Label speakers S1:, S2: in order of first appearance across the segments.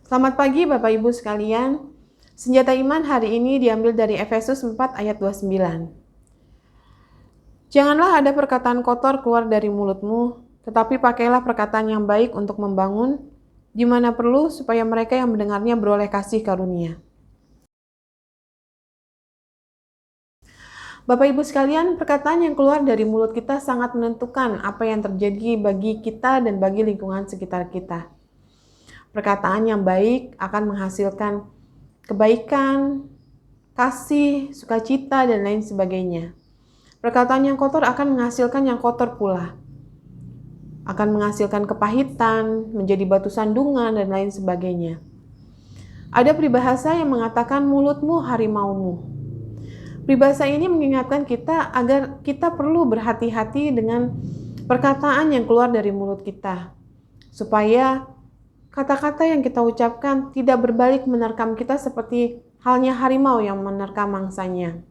S1: Selamat pagi Bapak Ibu sekalian. Senjata iman hari ini diambil dari Efesus 4 ayat 29. Janganlah ada perkataan kotor keluar dari mulutmu, tetapi pakailah perkataan yang baik untuk membangun, di mana perlu supaya mereka yang mendengarnya beroleh kasih karunia. Bapak Ibu sekalian, perkataan yang keluar dari mulut kita sangat menentukan apa yang terjadi bagi kita dan bagi lingkungan sekitar kita. Perkataan yang baik akan menghasilkan kebaikan, kasih, sukacita, dan lain sebagainya. Perkataan yang kotor akan menghasilkan yang kotor pula. Akan menghasilkan kepahitan, menjadi batu sandungan, dan lain sebagainya. Ada peribahasa yang mengatakan mulutmu harimaumu. Peribahasa ini mengingatkan kita agar kita perlu berhati-hati dengan perkataan yang keluar dari mulut kita. Supaya kata-kata yang kita ucapkan tidak berbalik menerkam kita seperti halnya harimau yang menerkam mangsanya.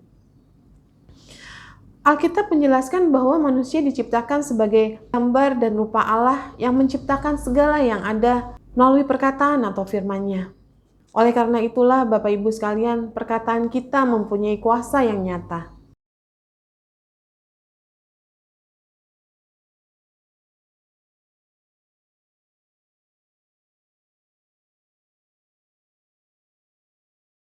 S1: Alkitab menjelaskan bahwa manusia diciptakan sebagai gambar dan rupa Allah yang menciptakan segala yang ada melalui perkataan atau firman-Nya. Oleh karena itulah Bapak Ibu sekalian, perkataan kita mempunyai kuasa yang nyata.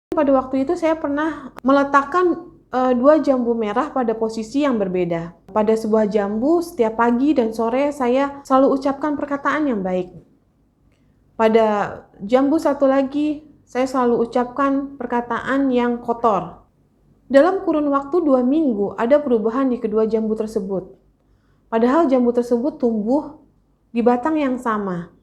S1: Pada waktu itu saya pernah meletakkan 2 jambu merah pada posisi yang berbeda. Pada sebuah jambu, setiap pagi dan sore saya selalu ucapkan perkataan yang baik. Pada jambu satu lagi, saya selalu ucapkan perkataan yang kotor. Dalam kurun waktu 2 minggu, ada perubahan di kedua jambu tersebut. Padahal jambu tersebut tumbuh di batang yang sama.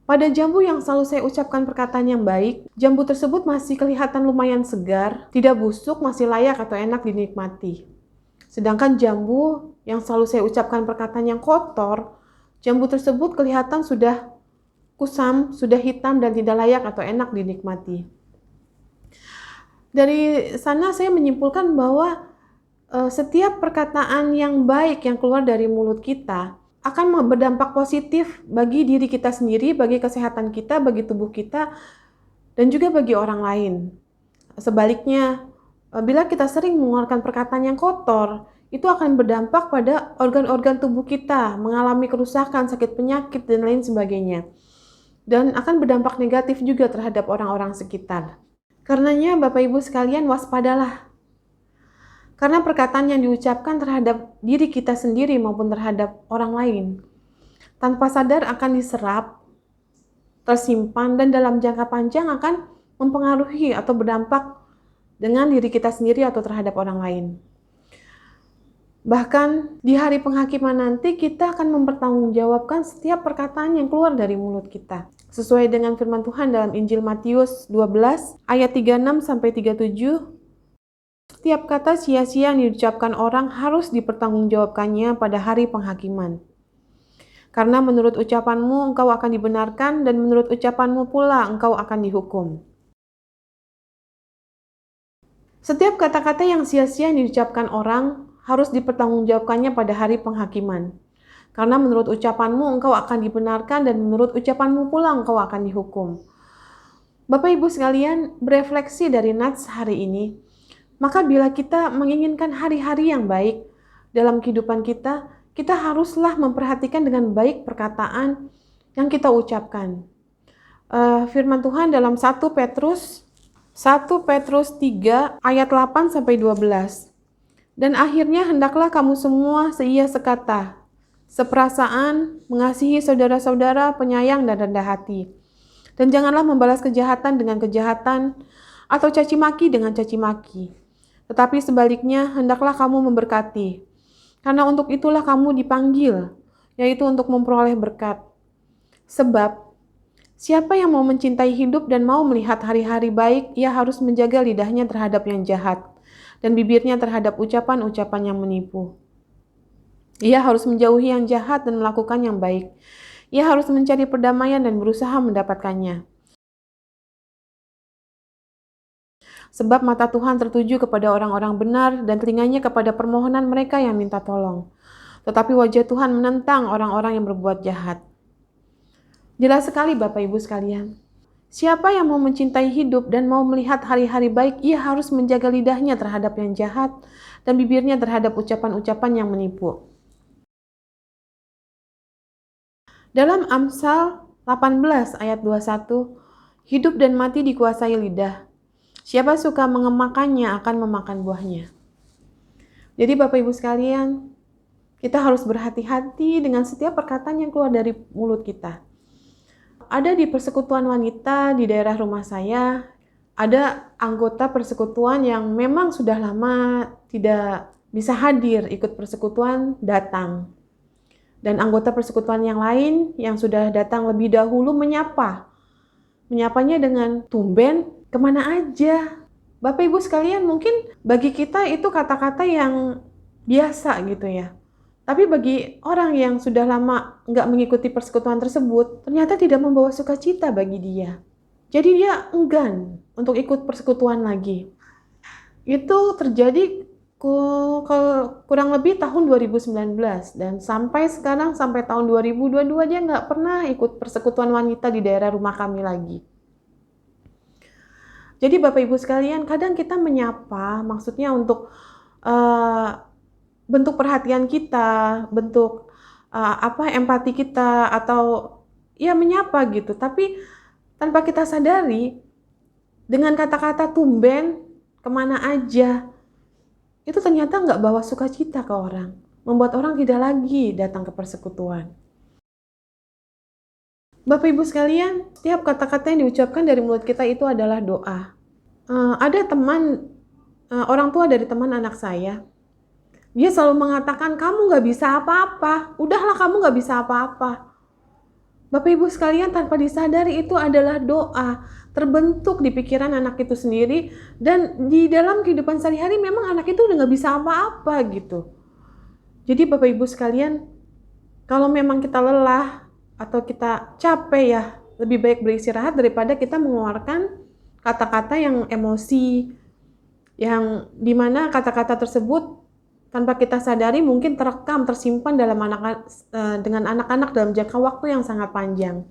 S1: Pada jambu yang selalu saya ucapkan perkataan yang baik, jambu tersebut masih kelihatan lumayan segar, tidak busuk, masih layak atau enak dinikmati. Sedangkan jambu yang selalu saya ucapkan perkataan yang kotor, jambu tersebut kelihatan sudah kusam, sudah hitam dan tidak layak atau enak dinikmati. Dari sana saya menyimpulkan bahwa setiap perkataan yang baik yang keluar dari mulut kita akan berdampak positif bagi diri kita sendiri, bagi kesehatan kita, bagi tubuh kita, dan juga bagi orang lain. Sebaliknya, bila kita sering mengeluarkan perkataan yang kotor, itu akan berdampak pada organ-organ tubuh kita, mengalami kerusakan, sakit penyakit, dan lain sebagainya. Dan akan berdampak negatif juga terhadap orang-orang sekitar. Karenanya Bapak Ibu sekalian waspadalah. Karena perkataan yang diucapkan terhadap diri kita sendiri maupun terhadap orang lain, tanpa sadar akan diserap, tersimpan, dan dalam jangka panjang akan mempengaruhi atau berdampak dengan diri kita sendiri atau terhadap orang lain. Bahkan di hari penghakiman nanti kita akan mempertanggungjawabkan setiap perkataan yang keluar dari mulut kita. Sesuai dengan firman Tuhan dalam Injil Matius 12 ayat 36 sampai 37, setiap kata sia-sia yang diucapkan orang harus dipertanggungjawabkannya pada hari penghakiman. Karena menurut ucapanmu engkau akan dibenarkan dan menurut ucapanmu pula engkau akan dihukum. Setiap kata-kata yang sia-sia yang diucapkan orang harus dipertanggungjawabkannya pada hari penghakiman. Karena menurut ucapanmu engkau akan dibenarkan dan menurut ucapanmu pula engkau akan dihukum. Bapak Ibu sekalian, berefleksi dari nats hari ini, maka bila kita menginginkan hari-hari yang baik dalam kehidupan kita, kita haruslah memperhatikan dengan baik perkataan yang kita ucapkan. Firman Tuhan dalam 1 Petrus 3 ayat 8 sampai 12. Dan akhirnya hendaklah kamu semua seia sekata, seperasaan, mengasihi saudara-saudara, penyayang dan rendah hati. Dan janganlah membalas kejahatan dengan kejahatan atau caci maki dengan caci maki. Tetapi sebaliknya, hendaklah kamu memberkati. Karena untuk itulah kamu dipanggil, yaitu untuk memperoleh berkat. Sebab, siapa yang mau mencintai hidup dan mau melihat hari-hari baik, ia harus menjaga lidahnya terhadap yang jahat, dan bibirnya terhadap ucapan-ucapan yang menipu. Ia harus menjauhi yang jahat dan melakukan yang baik. Ia harus mencari perdamaian dan berusaha mendapatkannya. Sebab mata Tuhan tertuju kepada orang-orang benar dan telinganya kepada permohonan mereka yang minta tolong. Tetapi wajah Tuhan menentang orang-orang yang berbuat jahat. Jelas sekali Bapak Ibu sekalian. Siapa yang mau mencintai hidup dan mau melihat hari-hari baik, ia harus menjaga lidahnya terhadap yang jahat dan bibirnya terhadap ucapan-ucapan yang menipu. Dalam Amsal 18 ayat 21, hidup dan mati dikuasai lidah. Siapa suka mengemakannya akan memakan buahnya. Jadi Bapak Ibu sekalian, kita harus berhati-hati dengan setiap perkataan yang keluar dari mulut kita. Ada di persekutuan wanita di daerah rumah saya, ada anggota persekutuan yang memang sudah lama tidak bisa hadir ikut persekutuan datang. Dan anggota persekutuan yang lain yang sudah datang lebih dahulu menyapanya dengan tumben, kemana aja. Bapak Ibu sekalian, mungkin bagi kita itu kata-kata yang biasa gitu ya. Tapi bagi orang yang sudah lama nggak mengikuti persekutuan tersebut, ternyata tidak membawa sukacita bagi dia. Jadi dia enggan untuk ikut persekutuan lagi. Itu terjadi kurang lebih tahun 2019 dan sampai sekarang, sampai tahun 2022 dia nggak pernah ikut persekutuan wanita di daerah rumah kami lagi. Jadi Bapak Ibu sekalian, kadang kita menyapa maksudnya untuk bentuk perhatian kita, bentuk empati kita, atau ya menyapa gitu, tapi tanpa kita sadari dengan kata-kata tumben, kemana aja, itu ternyata nggak bawa sukacita ke orang, membuat orang tidak lagi datang ke persekutuan. Bapak Ibu sekalian, setiap kata-kata yang diucapkan dari mulut kita itu adalah doa. Ada orang tua dari teman anak saya, dia selalu mengatakan, kamu nggak bisa apa-apa, udahlah kamu nggak bisa apa-apa. Bapak Ibu sekalian, tanpa disadari itu adalah doa, terbentuk di pikiran anak itu sendiri, dan di dalam kehidupan sehari-hari memang anak itu udah nggak bisa apa-apa gitu. Jadi Bapak Ibu sekalian, kalau memang kita lelah atau kita capek ya, lebih baik beristirahat daripada kita mengeluarkan kata-kata yang emosi, yang dimana kata-kata tersebut tanpa kita sadari mungkin terekam, tersimpan dengan anak-anak dalam jangka waktu yang sangat panjang.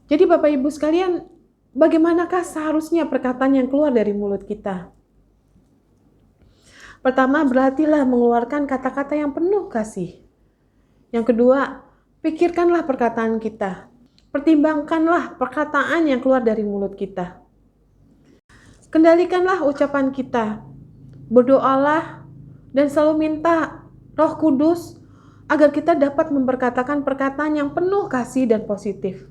S1: Jadi Bapak Ibu sekalian, bagaimanakah seharusnya perkataan yang keluar dari mulut kita? Pertama, berhatilah mengeluarkan kata-kata yang penuh kasih. Yang kedua, pikirkanlah perkataan kita. Pertimbangkanlah perkataan yang keluar dari mulut kita. Kendalikanlah ucapan kita. Berdoalah dan selalu minta Roh Kudus agar kita dapat memperkatakan perkataan yang penuh kasih dan positif.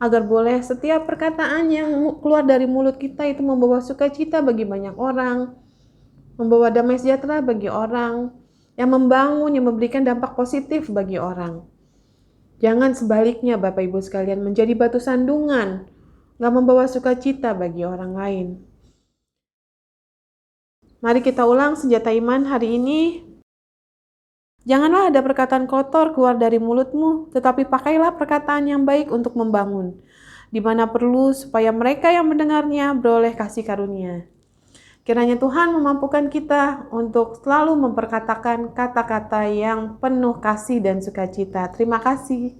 S1: Agar boleh setiap perkataan yang keluar dari mulut kita itu membawa sukacita bagi banyak orang, membawa damai sejahtera bagi orang, yang membangun, yang memberikan dampak positif bagi orang. Jangan sebaliknya Bapak Ibu sekalian menjadi batu sandungan, gak membawa sukacita bagi orang lain. Mari kita ulang senjata iman hari ini. Janganlah ada perkataan kotor keluar dari mulutmu, tetapi pakailah perkataan yang baik untuk membangun, di mana perlu supaya mereka yang mendengarnya beroleh kasih karunia. Kiranya Tuhan memampukan kita untuk selalu memperkatakan kata-kata yang penuh kasih dan sukacita. Terima kasih.